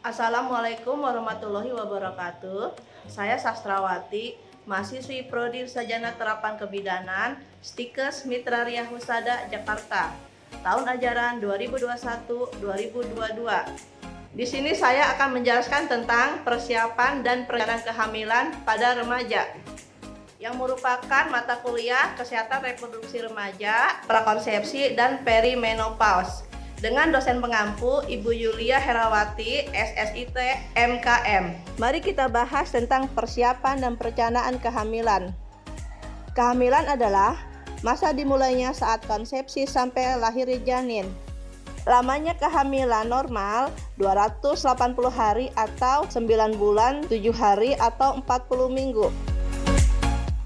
Assalamualaikum warahmatullahi wabarakatuh. Saya Sastrawati, mahasiswi Prodi Sarjana Terapan Kebidanan, Stikes Mitra Riah Husada, Jakarta. Tahun ajaran 2021-2022. Di sini saya akan menjelaskan tentang persiapan dan perencanaan kehamilan pada remaja, yang merupakan mata kuliah kesehatan reproduksi remaja, prakonsepsi, dan perimenopause, dengan dosen pengampu Ibu Yulia Herawati, SSIT, MKM. Mari kita bahas tentang persiapan dan perencanaan kehamilan. Kehamilan adalah masa dimulainya saat konsepsi sampai lahirnya janin. Lamanya kehamilan normal 280 hari atau 9 bulan, 7 hari atau 40 minggu.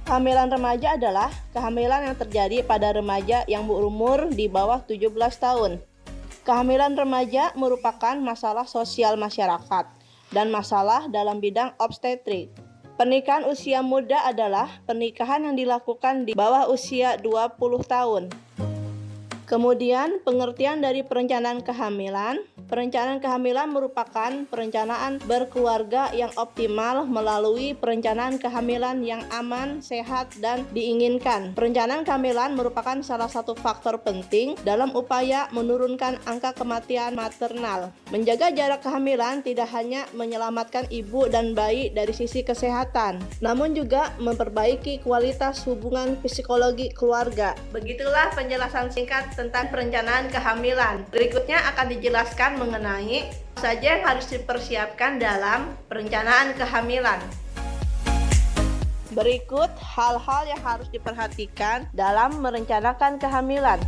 Kehamilan remaja adalah kehamilan yang terjadi pada remaja yang berumur di bawah 17 tahun. Kehamilan remaja merupakan masalah sosial masyarakat dan masalah dalam bidang obstetrik. Pernikahan usia muda adalah pernikahan yang dilakukan di bawah usia 20 tahun. Kemudian, pengertian dari perencanaan kehamilan. Perencanaan kehamilan merupakan perencanaan berkeluarga yang optimal melalui perencanaan kehamilan yang aman, sehat, dan diinginkan. Perencanaan kehamilan merupakan salah satu faktor penting dalam upaya menurunkan angka kematian maternal. Menjaga jarak kehamilan tidak hanya menyelamatkan ibu dan bayi dari sisi kesehatan, namun juga memperbaiki kualitas hubungan psikologi keluarga. Begitulah penjelasan singkat tentang perencanaan kehamilan. Berikutnya akan dijelaskan mengenai apa saja yang harus dipersiapkan dalam perencanaan kehamilan. Berikut hal-hal yang harus diperhatikan dalam merencanakan kehamilan.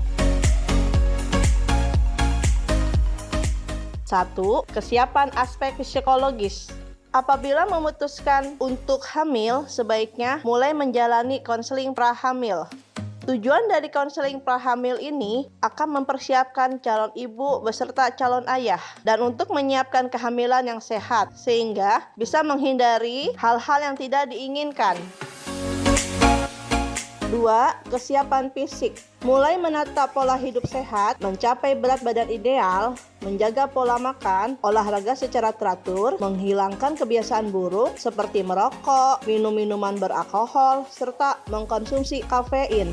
1. Kesiapan aspek psikologis. Apabila memutuskan untuk hamil, sebaiknya mulai menjalani konseling prahamil. Tujuan dari konseling prahamil ini akan mempersiapkan calon ibu beserta calon ayah dan untuk menyiapkan kehamilan yang sehat sehingga bisa menghindari hal-hal yang tidak diinginkan. 2. Kesiapan fisik. Mulai menata pola hidup sehat, mencapai berat badan ideal, menjaga pola makan, olahraga secara teratur, menghilangkan kebiasaan buruk seperti merokok, minum minuman beralkohol, serta mengkonsumsi kafein.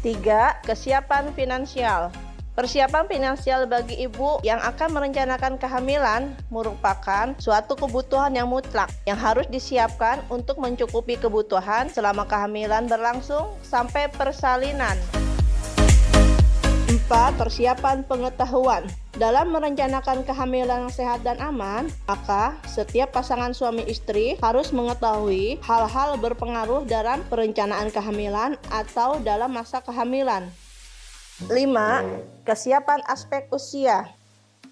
3. Kesiapan finansial. Persiapan finansial bagi ibu yang akan merencanakan kehamilan merupakan suatu kebutuhan yang mutlak yang harus disiapkan untuk mencukupi kebutuhan selama kehamilan berlangsung sampai persalinan. 4. Persiapan pengetahuan. Dalam merencanakan kehamilan yang sehat dan aman, maka setiap pasangan suami istri harus mengetahui hal-hal berpengaruh dalam perencanaan kehamilan atau dalam masa kehamilan. 5. Kesiapan aspek usia.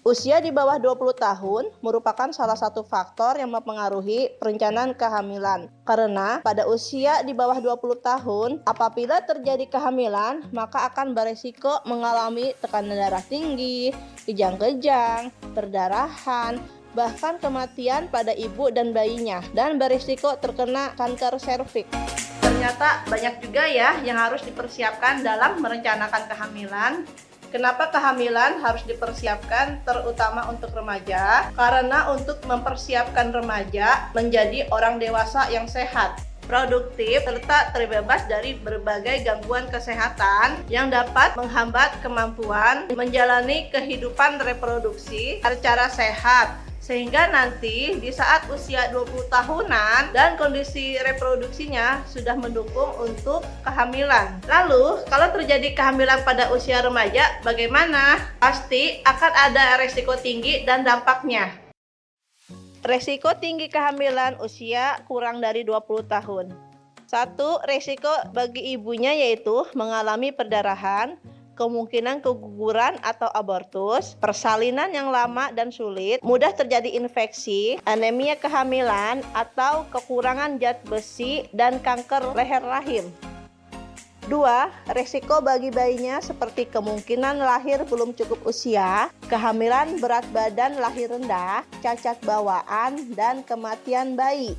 Usia di bawah 20 tahun merupakan salah satu faktor yang mempengaruhi perencanaan kehamilan. Karena pada usia di bawah 20 tahun, apabila terjadi kehamilan, maka akan beresiko mengalami tekanan darah tinggi, kejang-kejang, perdarahan, bahkan kematian pada ibu dan bayinya, dan berisiko terkena kanker serviks. Ternyata banyak juga ya yang harus dipersiapkan dalam merencanakan kehamilan. Kenapa kehamilan harus dipersiapkan terutama untuk remaja? Karena untuk mempersiapkan remaja menjadi orang dewasa yang sehat, produktif, serta terbebas dari berbagai gangguan kesehatan yang dapat menghambat kemampuan menjalani kehidupan reproduksi secara sehat. Sehingga nanti di saat usia 20 tahunan dan kondisi reproduksinya sudah mendukung untuk kehamilan. Lalu, kalau terjadi kehamilan pada usia remaja, bagaimana? Pasti akan ada resiko tinggi dan dampaknya. Resiko tinggi kehamilan usia kurang dari 20 tahun. 1. Resiko bagi ibunya yaitu mengalami perdarahan, kemungkinan keguguran atau abortus, persalinan yang lama dan sulit, mudah terjadi infeksi, anemia kehamilan, atau kekurangan zat besi dan kanker leher rahim. 2. Resiko bagi bayinya seperti kemungkinan lahir belum cukup usia, kehamilan berat badan lahir rendah, cacat bawaan, dan kematian bayi.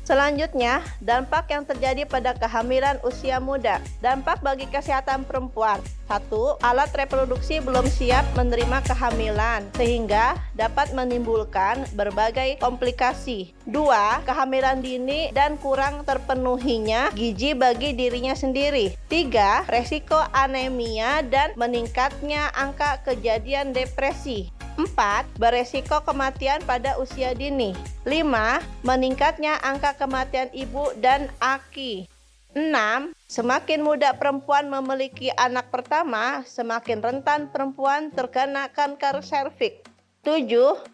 Selanjutnya, dampak yang terjadi pada kehamilan usia muda. Dampak bagi kesehatan perempuan. 1. Alat reproduksi belum siap menerima kehamilan, sehingga dapat menimbulkan berbagai komplikasi. 2. Kehamilan dini dan kurang terpenuhinya gizi bagi dirinya sendiri. 3. Resiko anemia dan meningkatnya angka kejadian depresi. 4. Beresiko kematian pada usia dini. 5. Meningkatnya angka kematian ibu dan AKI. 6. Semakin muda perempuan memiliki anak pertama, semakin rentan perempuan terkena kanker serviks. 7.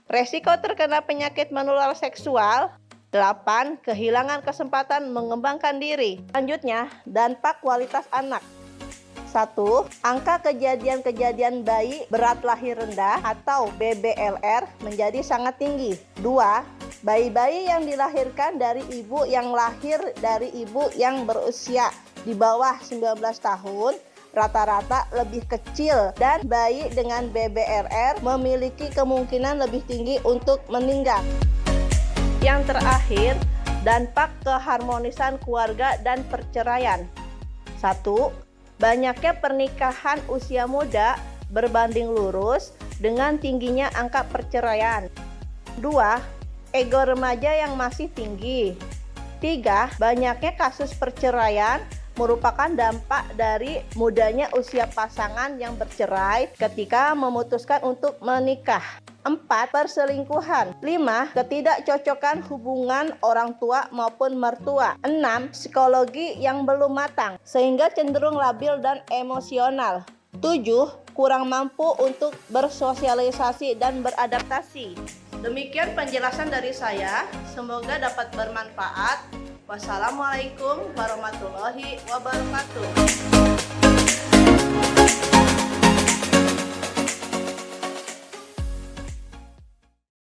Resiko terkena penyakit menular seksual. 8. Kehilangan kesempatan mengembangkan diri. Selanjutnya, dampak kualitas anak. 1. Angka kejadian-kejadian bayi berat lahir rendah atau BBLR menjadi sangat tinggi. 2. Bayi-bayi yang dilahirkan dari ibu yang lahir dari ibu yang berusia di bawah 19 tahun rata-rata lebih kecil, dan bayi dengan BBLR memiliki kemungkinan lebih tinggi untuk meninggal. Yang terakhir, dampak keharmonisan keluarga dan perceraian. 1. Banyaknya pernikahan usia muda berbanding lurus dengan tingginya angka perceraian. 2. Ego remaja yang masih tinggi. 3. Banyaknya kasus perceraian merupakan dampak dari mudanya usia pasangan yang bercerai ketika memutuskan untuk menikah. 4. Perselingkuhan. 5. Ketidakcocokan hubungan orang tua maupun mertua. 6. Psikologi yang belum matang sehingga cenderung labil dan emosional. 7. Kurang mampu untuk bersosialisasi dan beradaptasi. Demikian penjelasan dari saya, semoga dapat bermanfaat. Wassalamualaikum warahmatullahi wabarakatuh.